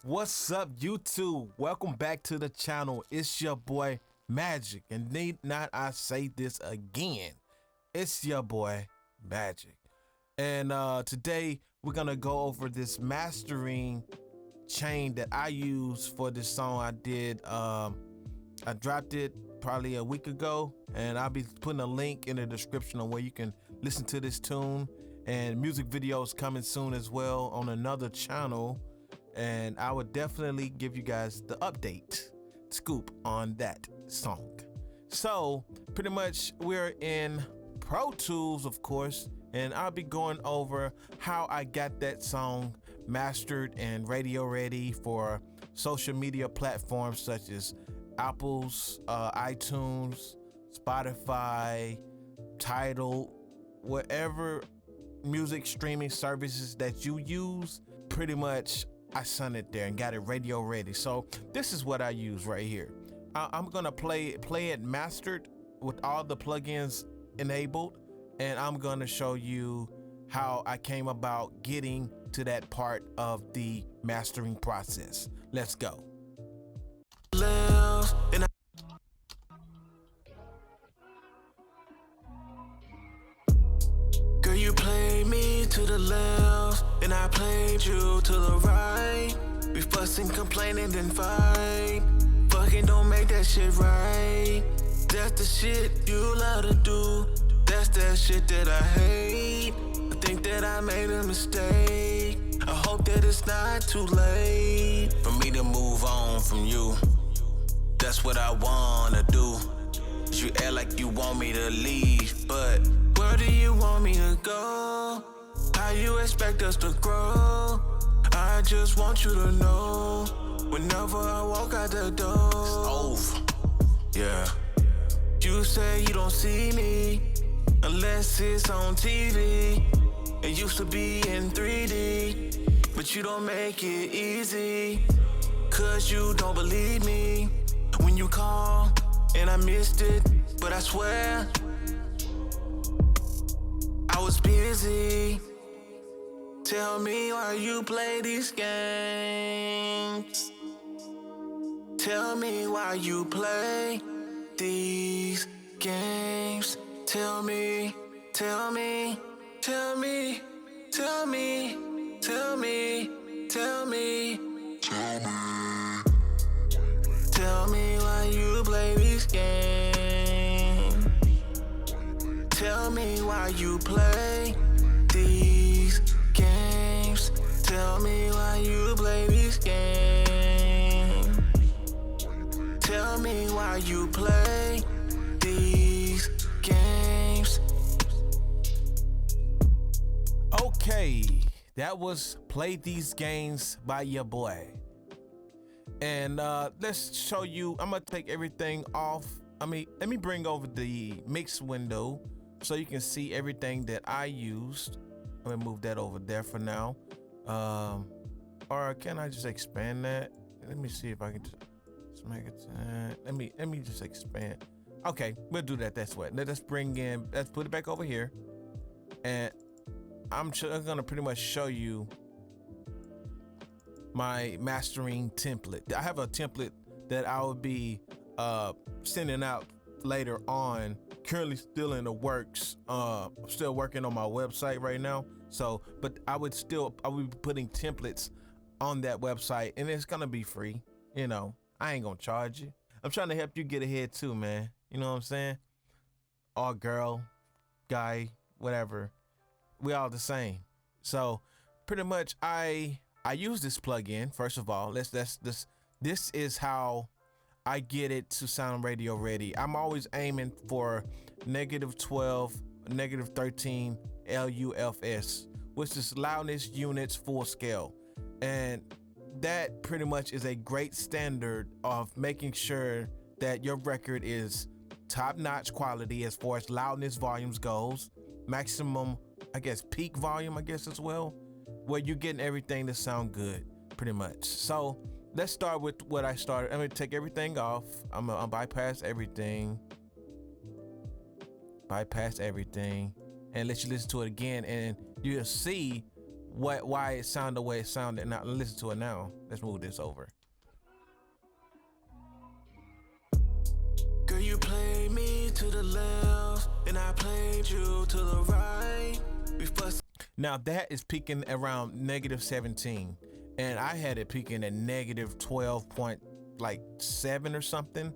What's up, YouTube? Welcome back to the channel. It's your boy Magic, and need not I say this again, it's your boy Magic. And today we're gonna go over this mastering chain that I use for this song I did. I dropped it probably a week ago, and I'll be putting a link in the description on where you can listen to this tune, and music videos coming soon as well on another channel. And I would definitely give you guys the update scoop on that song. So pretty much we're in Pro Tools, of course, and I'll be going over how I got that song mastered and radio ready for social media platforms such as Apple's iTunes, Spotify, Tidal, whatever music streaming services that you use. Pretty much I sent it there and got it radio ready. So this is what I use right here. I'm gonna play it mastered with all the plugins enabled, and I'm gonna show you how I came about getting to that part of the mastering process. Let's go. Girl, you played me to the left, and I played you to the right. We fussing, complaining, then fight. Fucking don't make that shit right. That's the shit you love to do. That's that shit that I hate. I think that I made a mistake. I hope that it's not too late for me to move on from you. That's what I wanna do. You act like you want me to leave, but where do you want me to go? How you expect us to grow? I just want you to know, whenever I walk out the door, it's over. Yeah. You say you don't see me unless it's on TV. It used to be in 3D, but you don't make it easy, cause you don't believe me when you call. And I missed it, but I swear I was busy. Tell me why you play these games. Tell me why you play these games. Tell me, tell me, tell me, tell me, tell me, tell me, tell me. Tell me why you play these games. Tell me why you play these games. Tell me why you play these games. Tell me why you play these games. Okay, that was Play These Games by your boy. And let's show you. I'm gonna take everything off. Let me bring over the mix window so you can see everything that I used. Let me move that over there for now. Or can I just expand that? Let me see if I can just make it. Let me just expand. Okay, we'll do that. That's what. Let's bring in. Let's put it back over here, and I'm gonna pretty much show you my mastering template. I have a template that I will be sending out later on. Currently still in the works. I'm still working on my website right now. So, but I will be putting templates on that website, and it's gonna be free. You know, I ain't gonna charge you. I'm trying to help you get ahead too, man. You know what I'm saying? All girl, guy, whatever. We all the same. So pretty much I use this plugin. First of all, this is how I get it to sound radio ready. I'm always aiming for -12, -13 LUFS, which is loudness units full scale. And that pretty much is a great standard of making sure that your record is top-notch quality as far as loudness volumes goes, maximum, I guess, peak volume, I guess, as well, where you're getting everything to sound good, pretty much. So let's start with what I started. I'm gonna take everything off. I'm gonna bypass everything, and let you listen to it again, and you'll see why it sounded the way it sounded. Now listen to it now. Let's move this over. Girl, you played me to the left, and I played you to the right. We fussed. Now that is peaking around -17, and I had it peaking at -12.7 or something.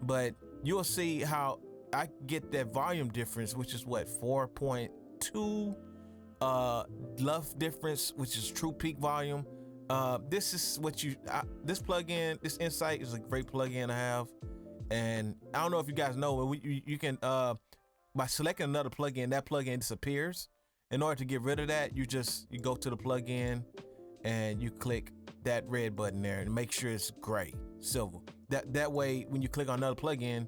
But you'll see how I get that volume difference, which is what, 4.2 love difference, which is true peak volume. This is what this plugin, this Insight is a great plugin to have. And I don't know if you guys know, but you can by selecting another plugin, that plugin disappears. In order to get rid of that, you go to the plugin and you click that red button there and make sure it's gray, silver. That way, when you click on another plugin,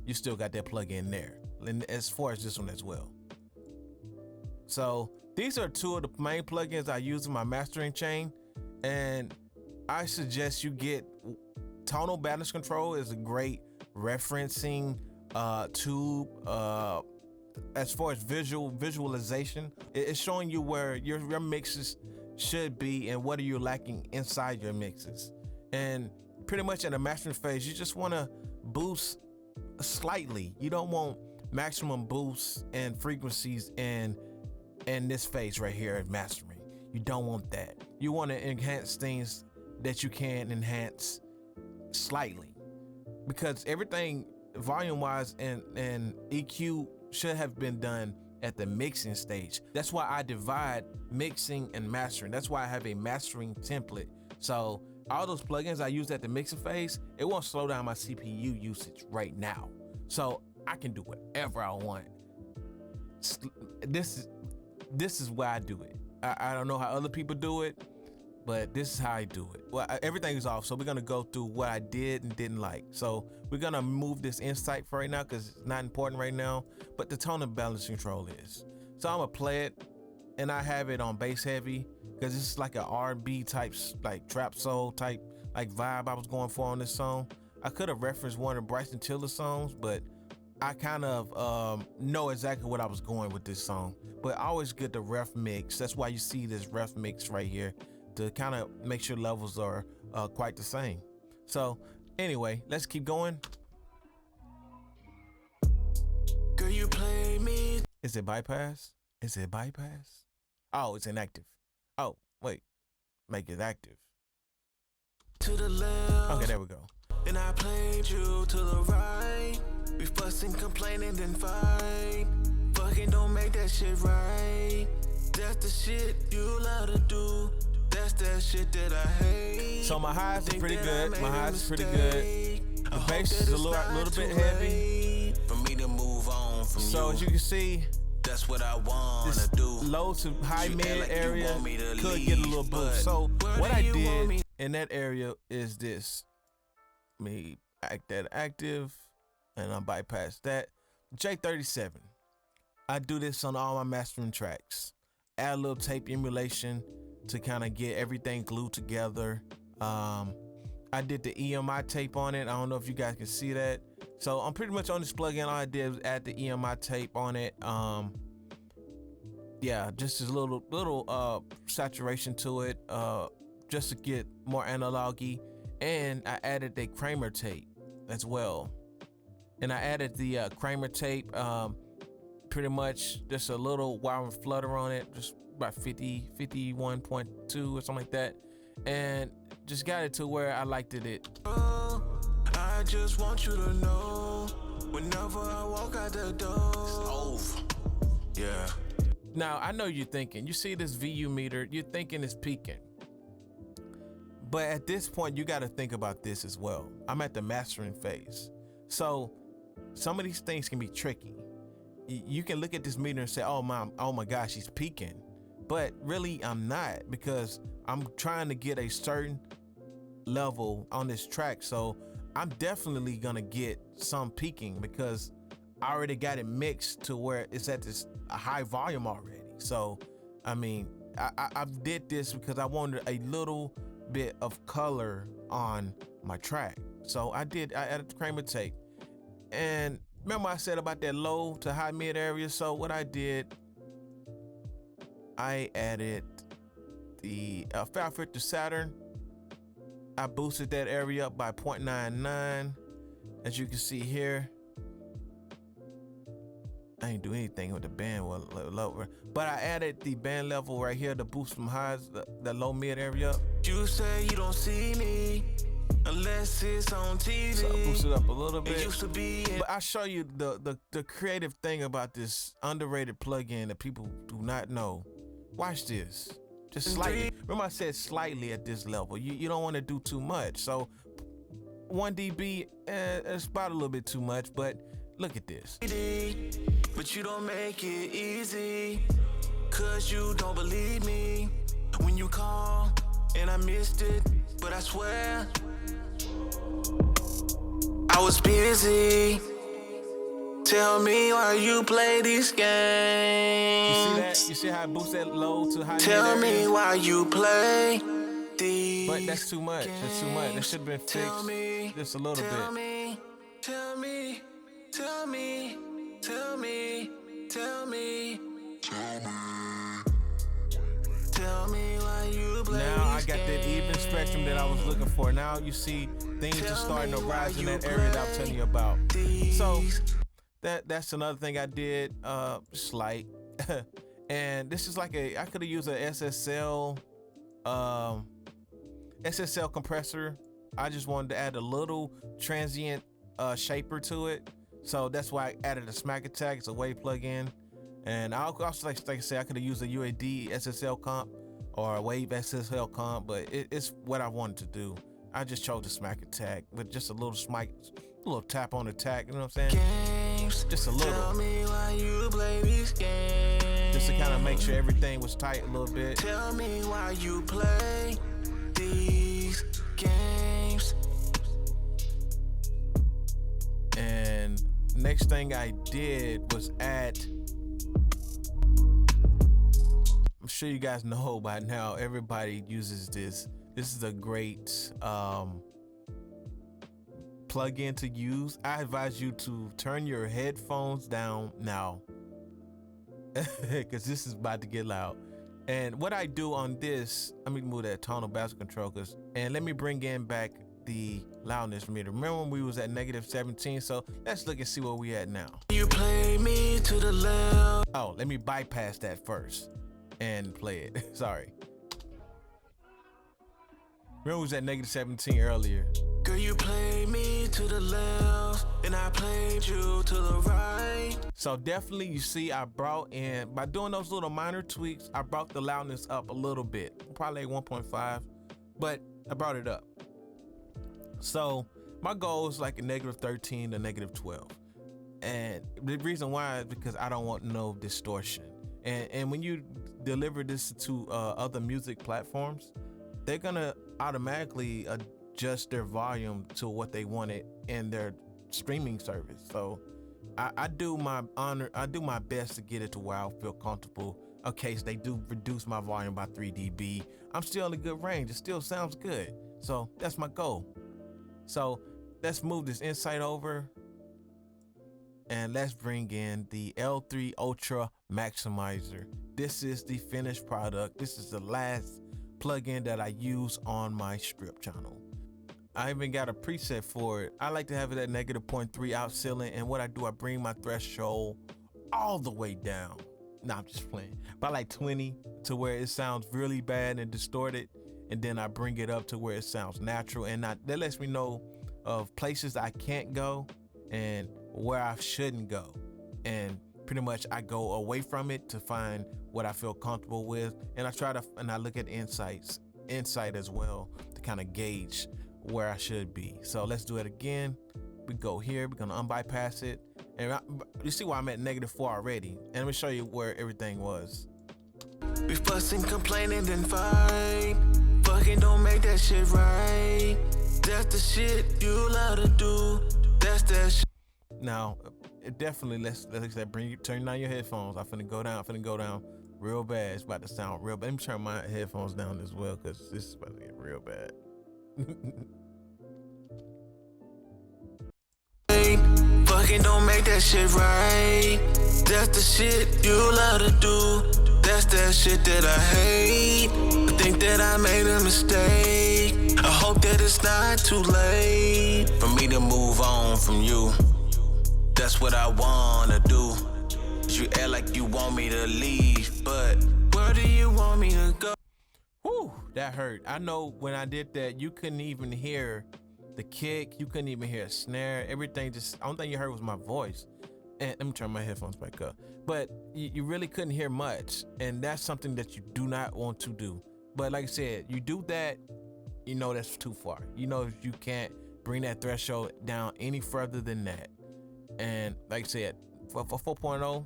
you still got that plugin there. And as far as this one as well. So these are two of the main plugins I use in my mastering chain, and I suggest you get tonal balance control is a great referencing tube as far as visualization. It's showing you where your mixes should be and what are you lacking inside your mixes. And pretty much in the mastering phase, you just want to boost slightly. You don't want maximum boosts and frequencies in this phase right here at mastering. You don't want that. You want to enhance things that you can enhance slightly, because everything volume wise and EQ should have been done at the mixing stage. That's why I divide mixing and mastering. That's why I have a mastering template. So all those plugins I use at the mixing phase, it won't slow down my CPU usage right now. So I can do whatever I want. This is why I do it. I don't know how other people do it, but this is how I do it. Well, everything is off, so we're gonna go through what I did and didn't like. So we're gonna move this Insight for right now because it's not important right now, but the tone and balance control is. So I'm gonna play it, and I have it on bass heavy because it's like an R&B type, like trap soul type, like vibe I was going for on this song. I could have referenced one of Bryson Tiller's songs, but I kind of know exactly what I was going with this song. But I always get the ref mix. That's why you see this ref mix right here, to kind of make sure levels are quite the same. So anyway, let's keep going. Girl, you play me. Is it bypass? Is it bypass? Oh, it's inactive. Oh, wait, make it active. To the left. Okay, there we go. And I played you to the right. We fussing, complaining, then fight. Fucking don't make that shit right. That's the shit you love to do. That's that shit that I hate. So my highs are pretty good. My highs are pretty good. The bass is a little bit heavy. For me to move on from so you. As you can see, that's what I want this to do. Low to high mid like area could leave, get a little boost. So what I did me? in that area is this. Me act that active, and I bypass that. J37. I do this on all my mastering tracks. Add a little tape emulation to kind of get everything glued together. I did the EMI tape on it. I don't know if you guys can see that. So I'm pretty much on this plugin. All I did was add the EMI tape on it. Yeah, just a little saturation to it, just to get more analogy. And I added the Kramer tape as well. And I added the Kramer tape, pretty much just a little wild flutter on it, just about 51.2 or something like that. And just got it to where I liked it. I just want you to know, whenever I walk out the door, it's over. Yeah. Now, I know you're thinking, you see this VU meter, you're thinking it's peaking. But at this point, you got to think about this as well. I'm at the mastering phase. So some of these things can be tricky. You can look at this meter and say, oh my gosh, he's peaking. But really, I'm not, because I'm trying to get a certain level on this track. So I'm definitely going to get some peaking because I already got it mixed to where it's at this high volume already. So, I mean, I did this because I wanted a little bit of color on my track. So I added the Kramer tape. And remember I said about that low to high mid area? So what I did, I added the fabfilter Saturn. I boosted that area up by 0.99. As you can see here, I ain't do anything with the band lower, but I added the band level right here to boost some highs, the low mid area up. You say you don't see me unless it's on TV. So I boosted up a little bit. It used to be. But I show you the creative thing about this underrated plugin that people do not know. Watch this. Just slightly. Remember I said slightly at this level. You don't want to do too much. So 1 dB, it's about a little bit too much, but look at this. But you don't make it easy, cause you don't believe me when you call and I missed it, but I swear I was busy. Tell me why you play these games. You see that? You see how I boost that low to high? Tell me why you play these. But that's too much. That's too much. That should have been fixed just a little bit. Tell me, tell me, tell me, tell me, tell me, tell me why you play. Now I got that even spectrum that I was looking for. Now you see things are starting to rise in that area that I'm telling you about. So that's another thing I did, slight. And this is like I could have used a SSL compressor. I just wanted to add a little transient shaper to it. So that's why I added a smack attack. It's a wave plugin. And I also like I say, I could have used a UAD SSL comp or a wave SSL comp, but it's what I wanted to do. I just chose the smack attack with just a little tap on the tack, you know what I'm saying? Just a little. Tell me why you play these games. Just to kind of make sure everything was tight a little bit. Tell me why you play these games. And next thing I did was add, I'm sure you guys know by now, everybody uses this. This is a great plug-in to use. I advise you to turn your headphones down now because this is about to get loud. And what I do on this, let me move that tonal bass control, and let me bring in back the loudness meter. Remember when we was at -17? So let's look and see where we at now. You play me to the left. Oh, let me bypass that first and play it. Sorry. Remember we was at -17 earlier. Girl, you play me to the left, and I played you to the right. So definitely, you see, I brought in, by doing those little minor tweaks, I brought the loudness up a little bit, probably like 1.5, but I brought it up. So my goal is like a -13 to -12. And the reason why is because I don't want no distortion. And when you deliver this to other music platforms, they're gonna automatically adjust their volume to what they wanted in their streaming service. So I do my best to get it to where I feel comfortable. In case they do reduce my volume by 3 dB, I'm still in a good range. It still sounds good. So that's my goal. So let's move this insight over and let's bring in the L3 Ultra Maximizer. This is the finished product. This is the last plugin that I use on my strip channel. I even got a preset for it. I like to have it at -0.3 out ceiling, and what I do, I bring my threshold all the way down. Nah, I'm just playing. By like 20 to where it sounds really bad and distorted, and then I bring it up to where it sounds natural, and that lets me know of places I can't go and where I shouldn't go. And pretty much I go away from it to find what I feel comfortable with, and I look at insight as well to kind of gauge where I should be. So let's do it again. We go here, we're gonna unbypass it, and you see why I'm at -4 already, and let me show you where everything was. We fussing, complaining, then fight. Fucking don't make that shit right. That's the shit you love to do. That's that shit. Now, it definitely let's turn down your headphones. I'm finna go down real bad. It's about to sound real bad. Let me turn my headphones down as well, because this is about to get real bad. Fucking don't make that shit right. That's the shit you love to do. That's that shit that I hate. I think that I made a mistake. I hope that it's not too late for me to move on from you. That's what I wanna do. You act like you want me to leave, but where do you want me to go? Whew, that hurt. I know when I did that, you couldn't even hear the kick. You couldn't even hear a snare. Everything just, only thing you heard was my voice. And let me turn my headphones back up. But you really couldn't hear much. And that's something that you do not want to do. But like I said, you do that, you know that's too far. You know you can't bring that threshold down any further than that. And like I said, for 4.0,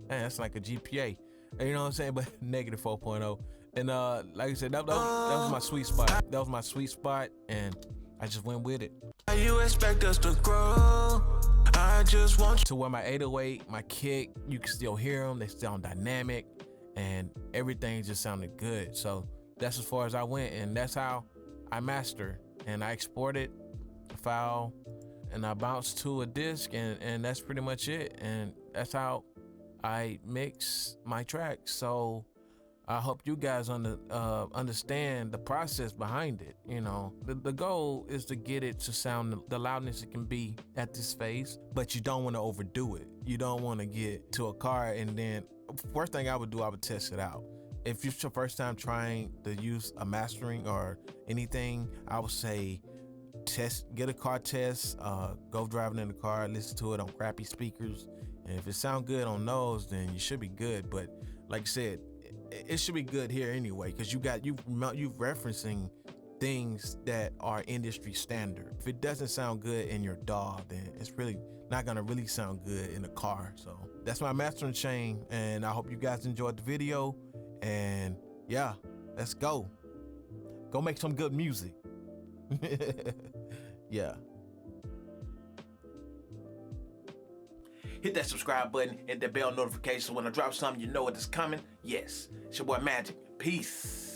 man, that's like a GPA. You know what I'm saying? But negative 4.0. And like I said, that was my sweet spot. That was my sweet spot, and I just went with it. How you expect us to grow? I just want you to where my 808, my kick, you can still hear them. They sound dynamic, and everything just sounded good. So that's as far as I went, and that's how I master. And I exported a file, and I bounced to a disc, and that's pretty much it. And that's how I mix my tracks. So I hope you guys understand the process behind it. You know, the goal is to get it to sound the loudness it can be at this phase, but you don't want to overdo it. You don't want to get to a car and then first thing I would do, I would test it out. If it's your first time trying to use a mastering or anything, I would say get a car test, go driving in the car, listen to it on crappy speakers. And if it sounds good on those, then you should be good. But like I said, it should be good here anyway, because you referencing things that are industry standard. If it doesn't sound good in your DAW, then it's really not gonna really sound good in the car. So that's my mastering chain, and I hope you guys enjoyed the video. And yeah, let's go make some good music. Yeah. Hit that subscribe button and the bell notification when I drop something, you know what is coming. Yes, it's your boy Magic. Peace.